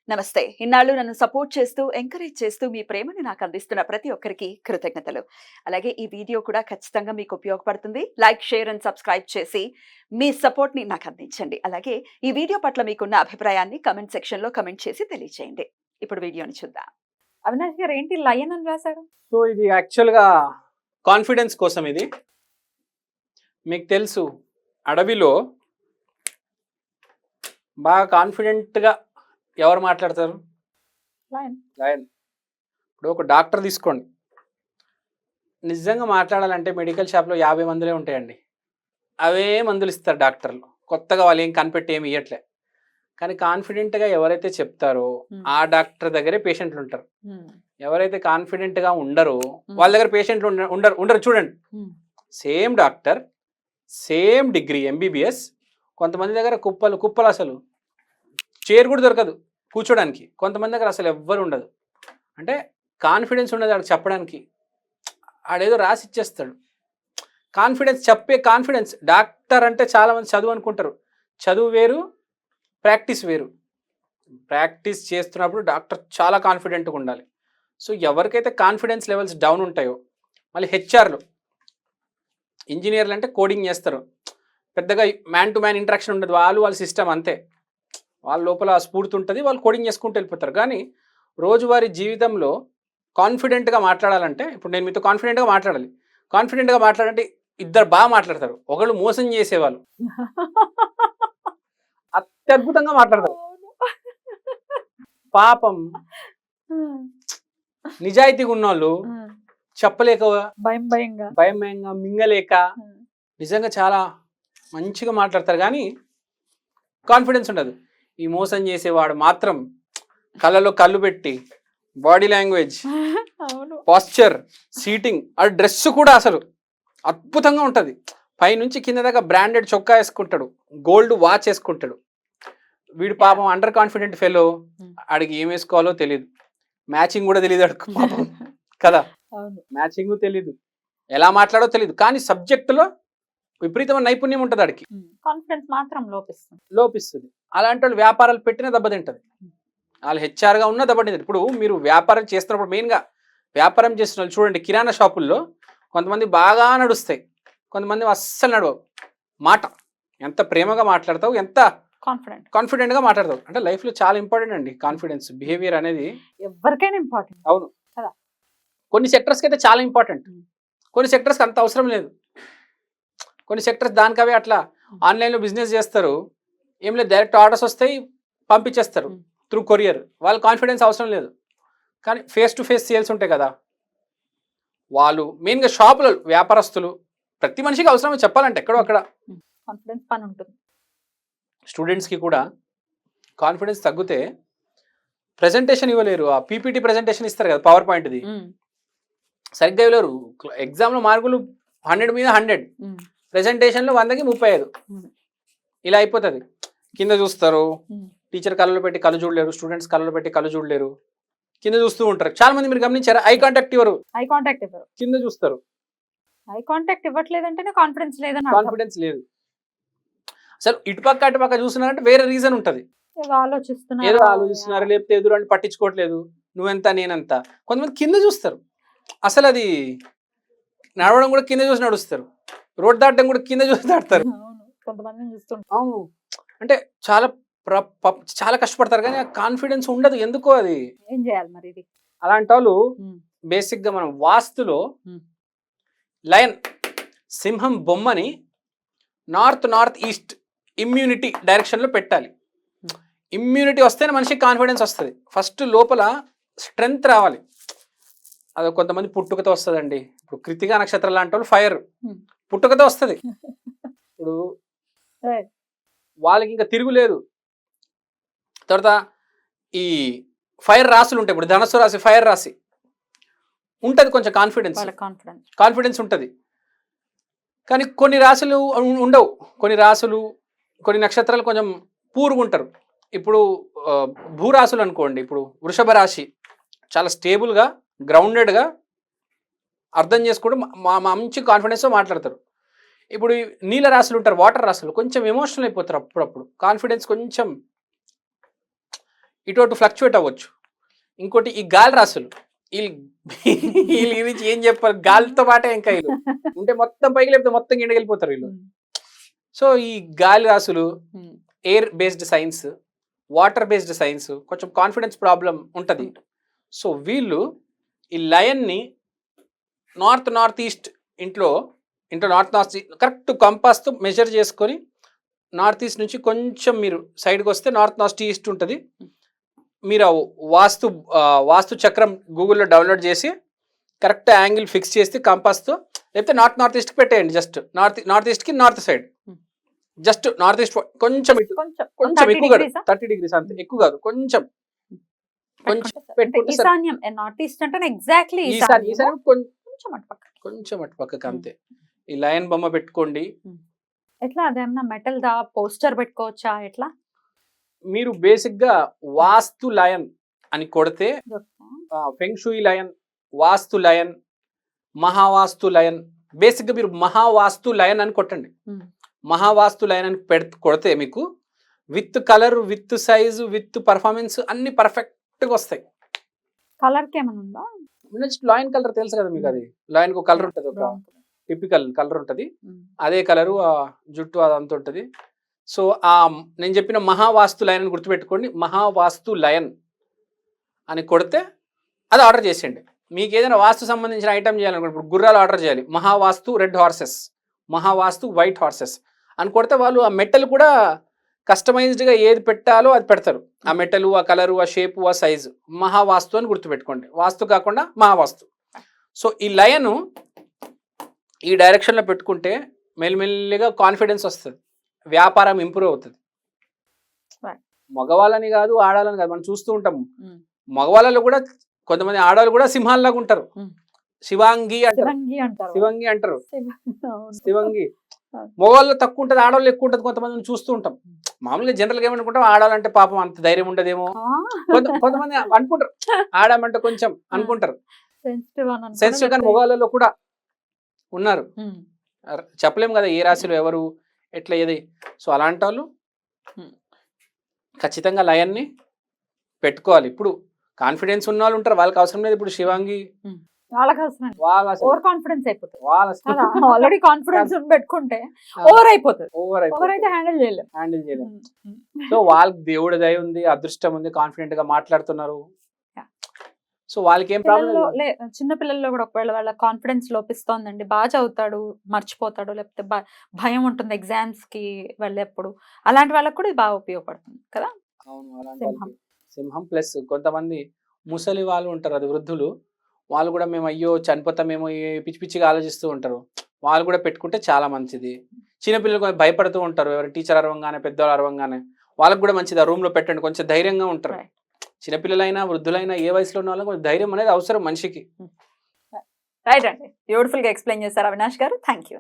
నమస్తే. ఇన్నాళ్ళు నన్ను సపోర్ట్ చేస్తూ, ఎంకరేజ్ చేస్తూ మీ ప్రేమని నాకు అందిస్తున్న ప్రతి ఒక్కరికి కృతజ్ఞతలు. అలాగే ఈ వీడియో కూడా ఖచ్చితంగా మీకు ఉపయోగపడుతుంది. లైక్, షేర్ అండ్ సబ్స్క్రైబ్ చేసి మీ సపోర్ట్‌ని నాకు అందించండి. అలాగే ఈ వీడియో పట్ల మీకున్న అభిప్రాయాన్ని కామెంట్ సెక్షన్‌లో కామెంట్ చేసి తెలియజేయండి. ఇప్పుడు వీడియోని చూద్దాం. అవినాష్ గారు ఏంటి లయన్ అని రాశారు? సో ఇది యాక్చువల్‌గా కాన్ఫిడెన్స్ కోసం ఇది. మీకు తెలుసు అడవిలో బాగా కాన్ఫిడెంట్‌గా ఎవరు మాట్లాడతారు? లయన్. లయన్. ఇప్పుడు ఒక డాక్టర్ తీసుకోండి. నిజంగా మాట్లాడాలంటే మెడికల్ షాప్‌లో 50 మందులే ఉంటాయండి. అవే మందులు ఇస్తారు డాక్టర్లు. కొత్తగా వాళ్ళు ఏం కనిపెట్టి ఏమి ఇయ్యట్లే. కానీ కాన్ఫిడెంట్‌గా ఎవరైతే చెప్తారో ఆ డాక్టర్ దగ్గరే పేషెంట్లు ఉంటారు. ఎవరైతే కాన్ఫిడెంట్‌గా ఉండరో వాళ్ళ దగ్గర పేషెంట్లు ఉండరు చూడండి. Same doctor, same degree MBBS, కొంతమంది దగ్గర కుప్పలు అసలు చైర్ కూడా దొరకదు కూర్చోడానికి. కొంతమంది దగ్గర అసలు ఎవ్వరు ఉండదు. అంటే కాన్ఫిడెన్స్ ఉండదు ఆడు చెప్పడానికి. ఆడేదో రాసి ఇచ్చేస్తాడు. కాన్ఫిడెన్స్ డాక్టర్ అంటే చాలామంది చదువు అనుకుంటారు. చదువు వేరు, ప్రాక్టీస్ వేరు. ప్రాక్టీస్ చేస్తున్నప్పుడు డాక్టర్ చాలా కాన్ఫిడెంట్గా ఉండాలి. సో ఎవరికైతే కాన్ఫిడెన్స్ లెవెల్స్ డౌన్ ఉంటాయో, మళ్ళీ హెచ్ఆర్లు, ఇంజనీర్లు అంటే కోడింగ్ చేస్తారు, పెద్దగా మ్యాన్ టు మ్యాన్ ఇంటరాక్షన్ ఉండదు. వాళ్ళ సిస్టమ్ అంతే. వాళ్ళ లోపల స్ఫూర్తి ఉంటుంది, వాళ్ళు కోడింగ్ చేసుకుంటూ వెళ్ళిపోతారు. కానీ రోజువారీ జీవితంలో కాన్ఫిడెంట్గా మాట్లాడాలంటే, ఇప్పుడు నేను మీతో కాన్ఫిడెంట్గా మాట్లాడాలి. కాన్ఫిడెంట్గా మాట్లాడాలంటే ఇద్దరు బాగా మాట్లాడతారు. ఒకళ్ళు మోసం చేసేవాళ్ళు అత్యద్భుతంగా మాట్లాడతారు. పాపం నిజాయితీగా ఉన్నోళ్ళు చెప్పలేక భయంగా మింగలేక నిజంగా చాలా మంచిగా మాట్లాడతారు. కానీ కాన్ఫిడెన్స్ ఉండదు. ఈ మోసం చేసేవాడు మాత్రం కళ్ళలో కళ్ళు పెట్టి బాడీ లాంగ్వేజ్, పాస్చర్, సీటింగ్, ఆ డ్రెస్ కూడా అసలు అద్భుతంగా ఉంటుంది. పైనుంచి కింద దాకా బ్రాండెడ్ చొక్కా వేసుకుంటాడు, గోల్డ్ వాచ్ వేసుకుంటాడు. వీడు పాపం అండర్ కాన్ఫిడెంట్ ఫెలో, ఆడికి ఏం వేసుకోవాలో తెలియదు, మ్యాచింగ్ కూడా తెలియదు అడుగు పాపం కదా. మ్యాచింగ్ తెలియదు, ఎలా మాట్లాడో తెలియదు. కానీ సబ్జెక్టులో విపరీతమైన నైపుణ్యం ఉంటుంది ఆడికి. కాన్ఫిడెన్స్ మాత్రం లోపిస్తుంది. అలాంటి వాళ్ళు వ్యాపారాలు పెట్టినా దెబ్బతింటది. వాళ్ళు హెచ్ఆర్గా ఉన్నా దెబ్బతింటది. ఇప్పుడు మీరు వ్యాపారం చేస్తున్నప్పుడు మెయిన్గా వ్యాపారం చేస్తున్న వాళ్ళు చూడండి, కిరాణా షాపుల్లో కొంతమంది బాగా నడుస్తాయి, కొంతమంది అస్సలు నడవవు. మాట ఎంత ప్రేమగా మాట్లాడతావు, ఎంత కాన్ఫిడెంట్గా మాట్లాడతావు. అంటే లైఫ్లో చాలా ఇంపార్టెంట్ అండి కాన్ఫిడెన్స్. బిహేవియర్ అనేది ఎవరికైనా ఇంపార్టెంట్. అవును, కొన్ని సెక్టర్స్కి అయితే చాలా ఇంపార్టెంట్, కొన్ని సెక్టర్స్కి అంత అవసరం లేదు. కొన్ని సెక్టర్స్ దానికవే అట్లా ఆన్లైన్లో బిజినెస్ చేస్తారు, ఏం లేదు, డైరెక్ట్ ఆర్డర్స్ వస్తాయి, పంపించేస్తారు త్రూ కొరియర్. వాళ్ళ కాన్ఫిడెన్స్ అవసరం లేదు. కానీ ఫేస్ టు ఫేస్ సేల్స్ ఉంటాయి కదా, వాళ్ళు మెయిన్గా షాపులు, వ్యాపారస్తులు, ప్రతి మనిషికి అవసరమే చెప్పాలంటే ఎక్కడో అక్కడ కాన్ఫిడెన్స్ పని ఉంటుంది. స్టూడెంట్స్కి కూడా కాన్ఫిడెన్స్ తగ్గితే ప్రెజెంటేషన్ ఇవ్వలేరు. ఆ పీపీటీ ప్రెజెంటేషన్ ఇస్తారు కదా, పవర్ పాయింట్ది, సరిగ్గా ఇవ్వలేరు. ఎగ్జామ్లో మార్కులు 100 మీద 100, ప్రెజెంటేషన్లో 100కి 35. ఇలా అయిపోతుంది. కింద చూస్తారు, టీచర్ కళ్ళలో పెట్టి కళ్ళు చూడలేరు, స్టూడెంట్స్ కళ్ళలో పెట్టి కళ్ళు చూడలేరు, కింద చూస్తూ ఉంటారు. చాలా మంది మీరు గమనించారా, ఐ కాంటాక్ట్ ఇవ్వరు, కింద చూస్తారు. ఐ కాంటాక్ట్ ఇవ్వట్లేదంటేనే కాన్ఫిడెన్స్ లేదు. అసలు ఇటుపక్క చూస్తున్నారంటే వేరే రీజన్ ఉంటుంది. ఏదో ఆలోచిస్తున్నారు, లేకపోతే ఎదురు పట్టించుకోవట్లేదు, నువ్వెంత నేనంత. కొంతమంది కింద చూస్తారు, అసలు అది నడవడం కూడా కింద చూసి నడుస్తారు, రోడ్ దాటడం కూడా కింద చూసి దాటుతారు. అవును, అంటే చాలా కష్టపడతారు, కానీ ఆ కాన్ఫిడెన్స్ ఉండదు. ఎందుకో అది ఏం చేయాలి మరి? ఇది అలాంటి వాళ్ళు బేసిక్ గా మనం వాస్తులో లయన్, సింహం బొమ్మని నార్త్ ఈస్ట్ ఇమ్యూనిటీ డైరెక్షన్ లో పెట్టాలి. ఇమ్యూనిటీ వస్తేనే మనిషికి కాన్ఫిడెన్స్ వస్తుంది. ఫస్ట్ లోపల స్ట్రెంగ్త్ రావాలి. అది కొంతమంది పుట్టుకతో వస్తుందండి. ఇప్పుడు కృతికా నక్షత్రం లాంటి వాళ్ళు ఫైర్ పుట్టుకతో వస్తుంది. ఇప్పుడు వాళ్ళకి ఇంకా తిరుగులేదు. తర్వాత ఈ ఫైర్ రాశులు ఉంటాయి. ఇప్పుడు ధనస్సు రాశి, ఫైర్ రాశి ఉంటుంది, కొంచెం కాన్ఫిడెన్స్ ఉంటుంది. కానీ కొన్ని రాశులు ఉండవు. కొన్ని నక్షత్రాలు కొంచెం పూర్గా ఉంటారు. ఇప్పుడు భూరాశులు అనుకోండి, ఇప్పుడు వృషభ రాశి చాలా స్టేబుల్గా, గ్రౌండెడ్గా అర్థం చేసుకోవడం, మంచి కాన్ఫిడెన్స్తో మాట్లాడతారు. ఇప్పుడు నీల రాశులు ఉంటారు, వాటర్ రాశులు కొంచెం ఎమోషనల్ అయిపోతారు అప్పుడప్పుడు. కాన్ఫిడెన్స్ కొంచెం ఇటు ఫ్లక్చువేట్ అవ్వచ్చు. ఇంకోటి ఈ గాలి రాసులు, వీళ్ళు గురించి ఏం చెప్పారు, గాలితో పాటే ఇంకా వీళ్ళు ఉంటే మొత్తం పైకి లేకపోతే మొత్తం కిందకి వెళ్ళిపోతారు వీళ్ళు. సో ఈ గాలి రాసులు, air based science, water based science, కొంచెం కాన్ఫిడెన్స్ ప్రాబ్లం ఉంటుంది. సో వీళ్ళు ఈ లయన్ని నార్త్ ఈస్ట్ ఇంట్లో నార్త్ కరెక్ట్ కంపాస్తో మెజర్ చేసుకొని నార్త్ ఈస్ట్ నుంచి కొంచెం మీరు సైడ్కి వస్తే నార్త్ ఈస్ట్ ఉంటుంది. మీరు వాస్తు చక్రం గూగుల్లో డౌన్లోడ్ చేసి కరెక్ట్ యాంగిల్ ఫిక్స్ చేసి కంపాస్తో, లేకపోతే నార్త్ ఈస్ట్కి పెట్టేయండి. జస్ట్ నార్త్ ఈస్ట్కి north side, just north east కొంచెం ఎక్కువ కాదు, 30 degrees అంతే, ఎక్కువ కాదు, కొంచెం పెట్టుకుంటే ఈశాన్యం నార్త్ ఈస్ట్ అంటే ఎగ్జాక్ట్లీ కొంచెం అటు పక్కకి అంతే. ఈ లయన్ బొమ్మ పెట్టుకోండి. ఎట్లా అదేమన్నా మెటల్ దా పోస్టర్ పెట్టుకోవచ్చా ఎట్లా? మీరు బేసిక్ గా వాస్తు లయన్ అని కొడితే ఫెంగ్షుయి లయన్, వాస్తు లయన్, మహావాస్తు లయన్, బేసిక్ గా మీరు మహావాస్తు లయన్ అని కొట్టండి. మహావాస్తు లయన్ అని కొడితే మీకు with colour, with size, with performance అన్ని పర్ఫెక్ట్ గా వస్తాయి. కలర్ కి ఏమైనా ఉందా? లయన్ కలర్ తెలుసు కదా మీకు, అది లయన్ కు కలర్ ఉంటుంది, ఒక టిపికల్ కలర్ ఉంటుంది, అదే కలరు జుట్టు అదంతా ఉంటుంది. సో నేను చెప్పిన మహావాస్తు లయన్ అని గుర్తుపెట్టుకోండి. మహావాస్తు లయన్ అని కొడితే అది ఆర్డర్ చేసేయండి. మీకు ఏదైనా వాస్తు సంబంధించిన ఐటమ్ చేయాలనుకోండి, ఇప్పుడు గుర్రాలు ఆర్డర్ చేయాలి, Mahavastu red horses, Mahavastu white horses అని కొడితే వాళ్ళు ఆ మెటల్ కూడా కస్టమైజ్డ్గా ఏది పెట్టాలో అది పెడతారు. ఆ మెటల్, ఆ కలరు, ఆ షేపు, ఆ సైజు, మహావాస్తు అని గుర్తుపెట్టుకోండి. వాస్తు కాకుండా మహావాస్తు. సో ఈ లయను ఈ డైరెక్షన్లో పెట్టుకుంటే మెల్లిమెల్లిగా కాన్ఫిడెన్స్ వస్తుంది, వ్యాపారం ఇంప్రూవ్ అవుతుంది. మగవాళ్ళని కాదు, ఆడాలని కాదు, మనం చూస్తూ ఉంటాము. మగవాళ్ళలో కూడా కొంతమంది ఆడవాళ్ళు కూడా సింహాల్లాగా ఉంటారు. శివాంగి అంటారు, శివంగి. మగవాళ్ళు తక్కువ ఉంటుంది, ఆడవాళ్ళు ఎక్కువ ఉంటుంది. కొంతమందిని చూస్తూ ఉంటాం. మామూలుగా జనరల్గా ఏమనుకుంటాం, ఆడాలంటే పాపం అంత ధైర్యం ఉండదేమో, కొంతమంది అనుకుంటారు. ఆడామంటే కొంచెం అనుకుంటారు సెన్సిటివ్, కానీ మగవాళ్ళలో కూడా ఉన్నారు. చెప్పలేము కదా ఏ రాశిలో ఎవరు ఎట్లా ఏది. సో అలాంటి వాళ్ళు ఖచ్చితంగా లయన్ని పెట్టుకోవాలి. ఇప్పుడు కాన్ఫిడెన్స్ ఉన్న వాళ్ళు ఉంటారు, వాళ్ళకి అవసరం లేదు. ఇప్పుడు శివాంగి ఆల్రెడీ కాన్ఫిడెన్స్ పెట్టుకుంటే ఓవర్ అయిపోతుంది, ఓవర్ అయితే హ్యాండిల్ చేయలేము. సో వాళ్ళకి దేవుడి దయ ఉంది, అదృష్టం ఉంది, కాన్ఫిడెంట్ గా మాట్లాడుతున్నారు. సో వాళ్ళకి ఏం ప్రాబ్లం. చిన్న పిల్లల్లో కూడా ఒకవేళ వాళ్ళ కాన్ఫిడెన్స్ లోపిస్తోందండి, బాగా చదువుతాడు మర్చిపోతాడు, లేకపోతే భయం ఉంటుంది ఎగ్జామ్స్ కి వెళ్ళేప్పుడు, అలాంటి వాళ్ళకి కూడా ఇది బాగా ఉపయోగపడుతుంది కదా. అవును, అలాంటి సింహం ప్లస్ కొంతమంది ముసలి వాళ్ళు ఉంటారు, అది వృద్ధులు, వాళ్ళు కూడా మేము అయ్యో చనిపోతామేమో పిచ్చి పిచ్చిగా ఆలోచిస్తూ ఉంటారు. వాళ్ళు కూడా పెట్టుకుంటే చాలా మంచిది. చిన్నపిల్లలు కొంచెం భయపడుతూ ఉంటారు, ఎవరు టీచర్ అరవంగానే, పెద్దవాళ్ళు అరవంగానే, వాళ్ళకి కూడా మంచిది. ఆ రూమ్ లో పెట్టండి, కొంచెం ధైర్యంగా ఉంటారు. చిన్నపిల్లలైనా వృద్ధులైనా ఏ వయసులో ఉన్న వాళ్ళకి కొంచెం ధైర్యం అనేది అవసరం మనిషికి. రైట్ అండి, బ్యూటిఫుల్ గా ఎక్స్ప్లెయిన్ చేశారు అవినాష్ గారు. Thank you.